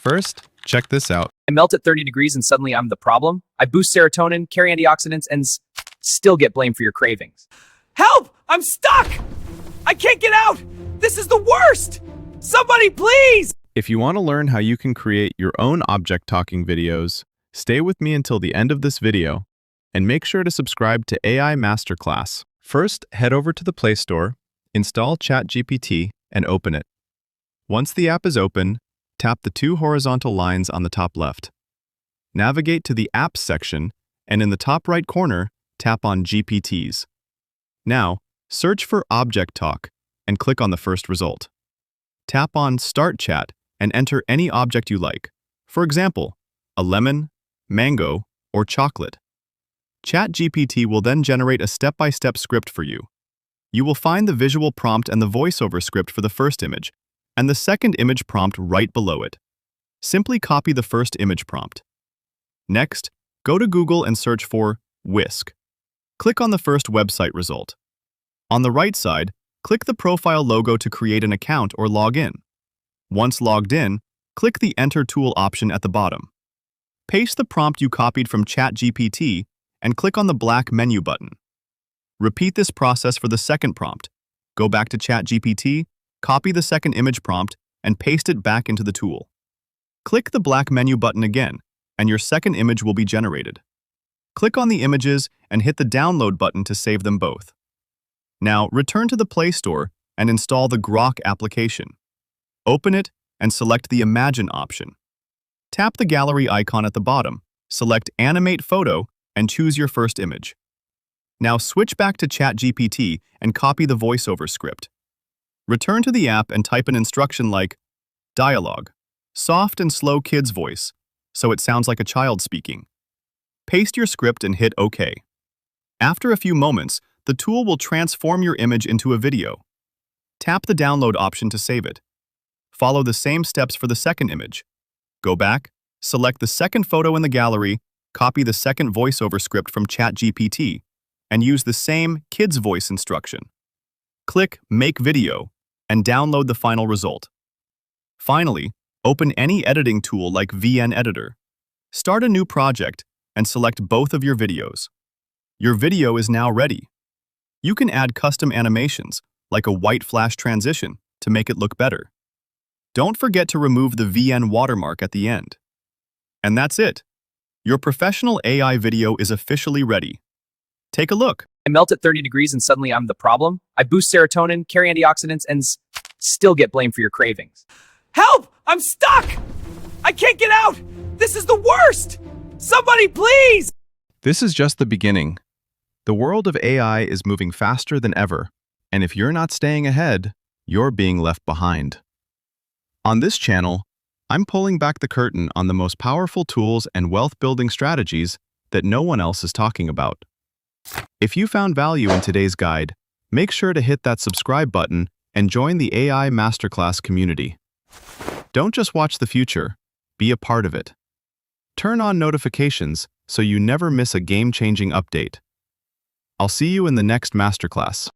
First, check this out. I melt at 30 degrees and suddenly I'm the problem. I boost serotonin, carry antioxidants, and still get blamed for your cravings. Help! I'm stuck! I can't get out! This is the worst! Somebody please! If you want to learn how you can create your own object talking videos, stay with me until the end of this video, and make sure to subscribe to AI Masterclass. First, head over to the Play Store, install ChatGPT, and open it. Once the app is open, tap the two horizontal lines on the top left. Navigate to the Apps section, and in the top right corner, tap on GPTs. Now, search for Object Talk and click on the first result. Tap on Start Chat and enter any object you like. For example, a lemon, mango, or chocolate. ChatGPT will then generate a step-by-step script for you. You will find the visual prompt and the voiceover script for the first image, and the second image prompt right below it. Simply copy the first image prompt. Next, go to Google and search for Whisk. Click on the first website result. On the right side, click the profile logo to create an account or log in. Once logged in, click the Enter Tool option at the bottom. Paste the prompt you copied from ChatGPT and click on the black menu button. Repeat this process for the second prompt. Go back to ChatGPT, copy the second image prompt, and paste it back into the tool. Click the black menu button again, and your second image will be generated. Click on the images and hit the download button to save them both. Now, return to the Play Store and install the Grok application. Open it and select the Imagine option. Tap the gallery icon at the bottom, select Animate Photo, and choose your first image. Now switch back to ChatGPT and copy the voiceover script. Return to the app and type an instruction like, Dialogue, soft and slow kid's voice, so it sounds like a child speaking. Paste your script and hit OK. After a few moments, the tool will transform your image into a video. Tap the download option to save it. Follow the same steps for the second image. Go back, select the second photo in the gallery, copy the second voiceover script from ChatGPT, and use the same kid's voice instruction. Click Make Video and download the final result. Finally, open any editing tool like VN Editor. Start a new project and select both of your videos. Your video is now ready. You can add custom animations, like a white flash transition, to make it look better. Don't forget to remove the VN watermark at the end. And that's it. Your professional AI video is officially ready. Take a look. I melt at 30 degrees and suddenly I'm the problem. I boost serotonin, carry antioxidants, and still get blamed for your cravings. Help! I'm stuck! I can't get out! This is the worst! Somebody please! This is just the beginning. The world of AI is moving faster than ever, and if you're not staying ahead, you're being left behind. On this channel, I'm pulling back the curtain on the most powerful tools and wealth-building strategies that no one else is talking about. If you found value in today's guide, make sure to hit that subscribe button and join the AI Masterclass community. Don't just watch the future, be a part of it. Turn on notifications so you never miss a game-changing update. I'll see you in the next Masterclass.